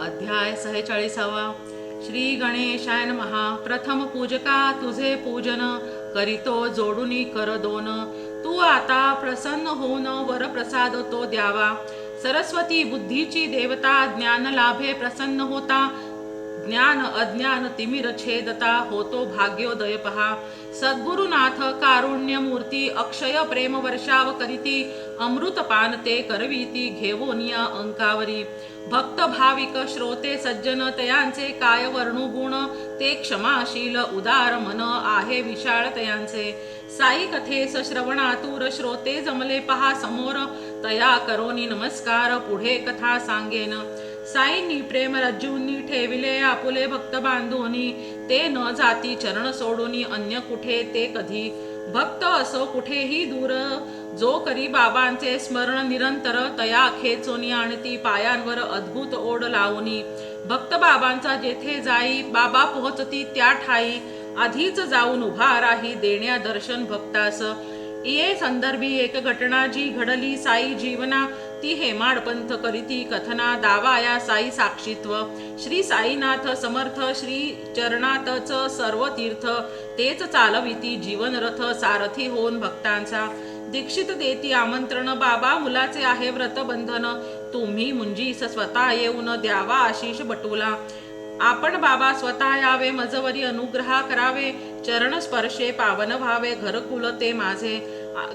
अध्याय 46. श्री गणेशाय नमः. प्रथम पूजका तुझे पूजन करीतो जोडुनी कर दोन. तू आता प्रसन्न होऊन वर प्रसाद तो द्यावा. सरस्वती बुद्धीची देवता ज्ञान लाभे प्रसन्न होता. ज्ञान अज्ञान तिमिर छेदता होतो भाग्योदय पहा. सद्गुरुनाथ कारुण्य मूर्ती अक्षय प्रेम वर्षाव करीती. अमृत पान ते करवीती घेवोनिया अंकावरी. भक्त भाविक श्रोते सज्जन तयांचे काय वर्णू गुण. ते क्षमाशील उदार मन आहे विशाळ तयांचे. साई कथेस श्रवणातूर श्रोते जमले पहा समोर. तया करोनी नमस्कार पुढे कथा सांगेन. साईंनी प्रेम रज्जूंनी ठेविले आपुले भक्त बांधूनी. ते न जाती चरण सोडूनी अन्य कुठे ते कधी. भक्त असो कुठेही दूर जो करी बाबांचे स्मरण निरंतर. तया खेचोनी आणती पायांवर अद्भुत ओढ लावूनी. भक्त बाबांचा जेथे जाई बाबा पोहोचती त्या ठाई. आधीच जाऊन उभा राही देण्या दर्शन भक्तास. ये संदर्भी एक घटना जी घडली साई जीवना. ती हेमाड पंथ करीती कथना दावाया साई साक्षीत्व. श्री साईनाथ समर्थ श्री चरणातच सर्व तीर्थ. तेच चालविती जीवन रथ सारथी होऊन भक्तांचा. दीक्षित देती आमंत्रण बाबा मुलाचे आहे व्रत बंधन. तुम्ही मुंजीस स्वतः येऊन द्यावा आशिष बटूला. आपण बाबा स्वतः यावे मजवरी अनुग्रह करावे. चरण स्पर्शे पावन व्हावे घरकुल ते माझे.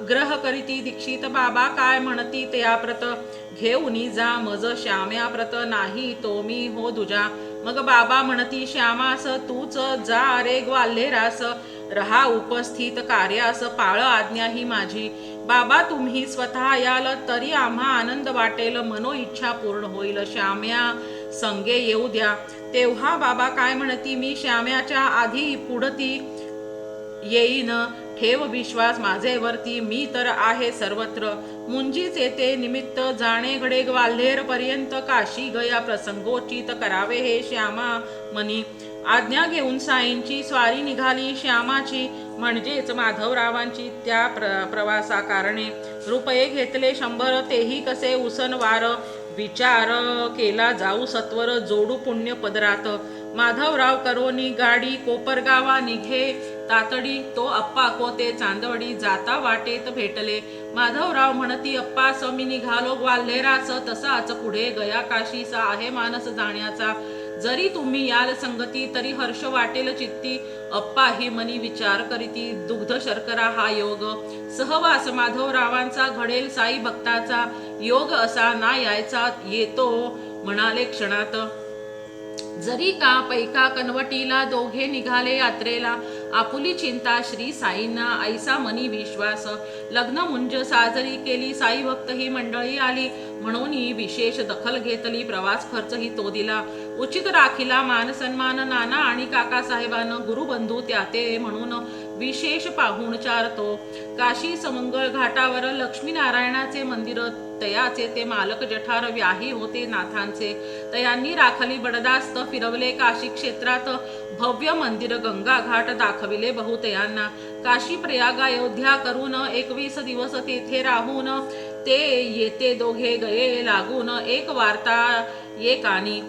ग्रह करीती दीक्षित बाबा काय म्हणती त्या प्रत. घेऊनी जा मज श्याम्या प्रत नाही तो मी हो दुजा. मग बाबा म्हणती श्यामास तूच जा रे ग्वाल्हेरास. रहा उपस्थित कार्यास पाळ आज्ञा ही माझी. बाबा तुम्ही स्वतः याल तरी आम्हा आनंद वाटेल. मनो इच्छा पूर्ण होईल श्याम्या संगे येऊ द्या. तेव्हा बाबा काय म्हणती मी श्याम्याच्या आधी पुढती येईन. ठेव विश्वास माझेवरती मी तर आहे सर्वत्र. मुंजीच येते निमित्त जाणे घडे ग्वाल्हेर पर्यंत. काशी गया प्रसंगोचित करावे हे श्यामा मनी. आज्ञा घेऊन साईंची स्वारी निघाली श्यामाची. म्हणजेच माधवरावांची त्या प्रवासा कारणे. रुपये घेतले 100 तेही कसे उसनवार. विचार केला जाऊ सत्वर जोडू पुण्य पदरात. माधवराव करोनी गाडी कोपरगावा निघे तातडी. तो अप्पा कोते चांदवडी जाता वाटेत भेटले. माधवराव म्हणती अप्पा मी निघालो ग्वाल्हेरास. तसाच पुढे गया काशीचा आहे मानस जाण्याचा. जरी तुम्ही याल संगती तरी हर्ष वाटेल चित्ती. अप्पा ही मनी विचार करीती दुग्ध शर्करा हा योग. सहवास माधवरावांचा घडेल साई भक्ताचा. योग असा ना यायचा येतो म्हणाले क्षणात. जरी का पैका कनवटीला दोघे निघाले यात्रेला. आपुली चिंता श्री साईंना ऐसा मनी विश्वास. लग्न मुंज साजरी केली साई भक्त ही मंडळी आली. म्हणून विशेष दखल घेतली प्रवास खर्च ही तो दिला. उचित राखिला मान सन्मान नाना आणि काका साहेबानं. गुरुबंधू त्याते म्हणून विशेष पाहुणचार तो. काशी समंगळ घाटावर लक्ष्मीनारायणाचे मंदिर. तयाचे ते मालक जठार व्याही होते नाथांचे. तयांनी राखली बडदास्त फिरवले काशी क्षेत्रात. भव्य मंदिर गंगा घाट दाखविले बहुतयांना. काशी प्रयाग अयोध्या करून 21 दिवस तेथे राहून. ते येते दोघे गये लागून. एक वार्ता ये कानी.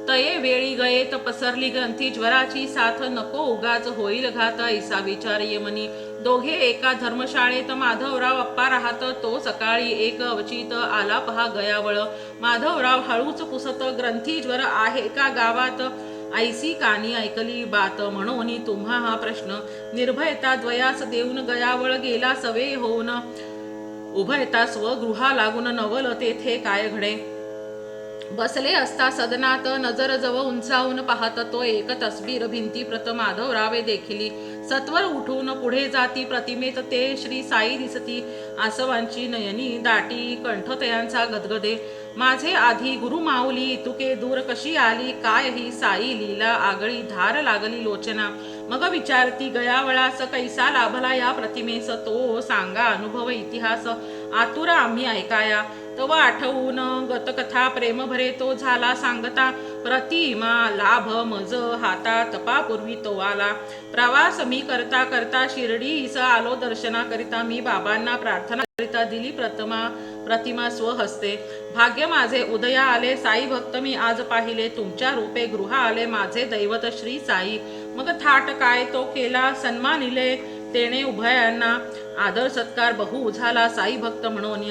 तये वेळी गयेत पसरली ग्रंथी ज्वराची साथ. नको उगाच होईल घात ऐसा विचार यमनी. दोघे एका धर्मशाळेत माधवराव अप्पा राहत. तो सकाळी एक अवचित आला पहा गयावळ. माधवराव हळूच पुसत ग्रंथी ज्वर आहे का गावात. ऐसी कानी ऐकली बात म्हणून तुम्हा हा प्रश्न. निर्भयता द्वयास देऊन गयावळ गेला सवे होऊन. उभयता स्वगृहा लागून नवल तेथे काय घडे. बसले असता सदनात नजर जव उंचावून पाहत तो. एक तस्बीर भिंती प्रत माधवरावे देखिली. सत्वर उठून पुढे जाती प्रतिमेत ते श्री साई दिसती. आसवांची नयनी दाटी कंठ तयांचा गदगदे. माझे आधी गुरु माऊली तुके दूर कशी आली. काय ही साई लीला आगळी धार लागली लोचना. मग विचारती गयावळास कैसा लाभला या प्रतिमेस. तो सांगा अनुभव इतिहास आतुर आम्ही ऐकाया. तव आठवून गतकथा प्रेम भरे तो झाला सांगता प्रतिमा लाभ मज हाता तपापूर्वी तो आला प्रवास मी करता करता शिर्डीस आलो दर्शना करिता मी बाबांना प्रार्थना करिता दिली प्रतिमा स्वहस्ते भाग्य माझे उदया आले साई भक्त मी आज पाहिले तुमच्या रूपे गृह आले माझे दैवत श्री साई मग थाट काय तो केला सन्मानिले तेने उभयांना आदर सत्कार बहु झाला साई भक्त म्हणून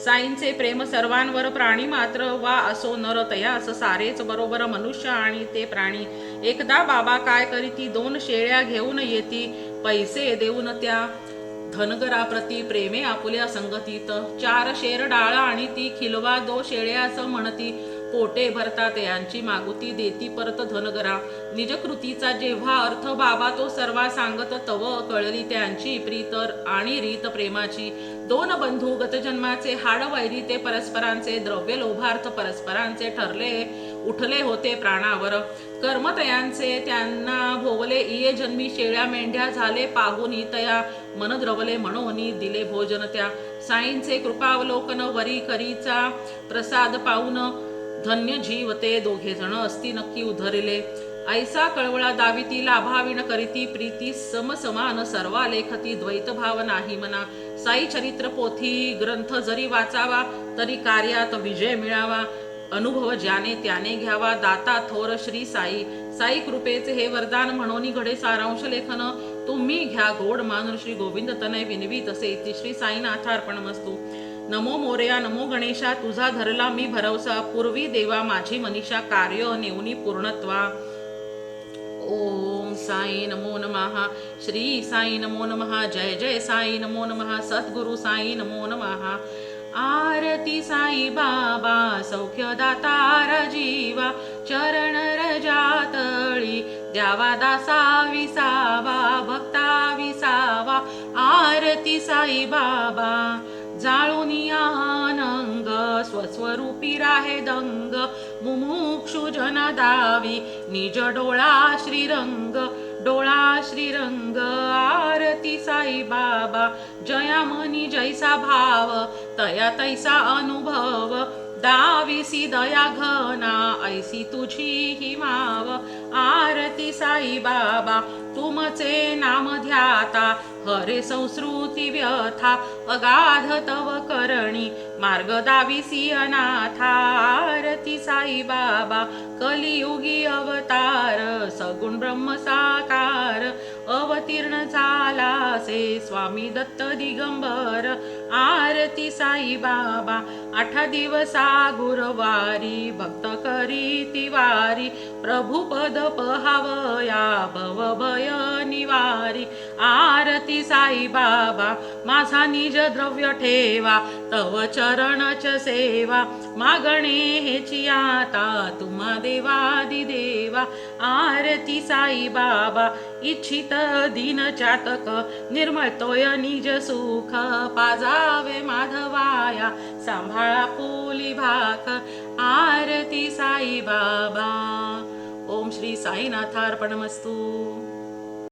साईंचे प्रेम सर्वांवर प्राणी मात्र वा असो नर तयास सारेच बरोबर मनुष्य आणि ते प्राणी एकदा बाबा काय करीती 2 शेळ्या घेऊन येती पैसे देऊन त्या धनगराप्रती प्रेमे आपुल्या संगतीत 4 शेर डाळ आणि ती खिलवा 2 शेळ्यास म्हणती पोटे भरतात यांची मागुती देती परत धनगरा निजकृतीचा जेव्हा अर्थ बाबा तो सर्वा सांगत तव कळली त्यांची प्रीत आणि रीत प्रेमाची 2 बंधू गतजन्माचे हाड वैरी ते परस्परांचे द्रव्य लोभार्थ परस्परांचे ठरले उठले होते प्राणावर कर्मतयांचे त्यांना भोवले इये जन्मी शेळ्या मेंढ्या झाले पाहून तया मन द्रवले म्हणून दिले भोजन त्या साईंचे कृपावलोकन वरी करीचा प्रसाद पाहून धन्य जीव ते 2 जण असती नक्की उधरले ऐसा कळवळा दाविती लाभाविण करीती प्रीती समसमान सर्वा लेखती द्वैत भाव नाही मना साई चरित्र पोथी ग्रंथ जरी वाचावा तरी कार्यात विजय मिळावा अनुभव ज्याने त्याने घ्यावा दाता थोर श्री साई साई कृपेचे हे वरदान म्हणून घडे सारांश लेखन तुम्ही घ्या गोड मानून श्री गोविंद तनय विनवी तसे इति श्री साईनाथार्पणमस्तु नमो मोरया नमो गणेशा तुझा धरला मी भरवसा पूर्वी देवा माझी मनीषा कार्य नेऊनी पूर्णत्वा ओम साई नमो नमः श्री साई नमो नमः जय जय साई नमो नमः सद्गुरु साई नमो नमः आरती साई बाबा सौख्यदाता जीवा चरण रजातळी द्यावा दासा विसावा भक्ता विसावा आरती साई बाबा जाळूनी आनंग स्वस्वरूपी राहे दंग मुमुक्षु जन दावी निज डोळा श्रीरंग आरती साई बाबा जया मनी जैसा भाव तया तैसा अनुभव दाविसी दया घना ऐसी तुझी ही माव आरती साई बाबा तुमचे नाम ध्याता हरे संस्कृती व्यथा अगाध तव करणी मार्ग दाविसी अनाथा आरती साई बाबा कलियुगी अवतार सगुण ब्रह्म साकार अवतीर्ण झाला से स्वामी दत्त दिगंबर आरती साई बाबा 8 दिवसा गुरुवारी भक्त करी तिवारी प्रभु पद पहावया भव भय निवारी आरती साई बाबा माझा निज द्रव्य ठेवा तव चरणच सेवा मागणे हेची आता तुम्हा देवादि देवा आरती साई बाबा इच्छित दिन चातक निर्मळतोय निज सुख पाजावे माधवाया सांभाळा फुली भाक आरती साई बाबा ओम श्री साईनाथार्पणमस्तु।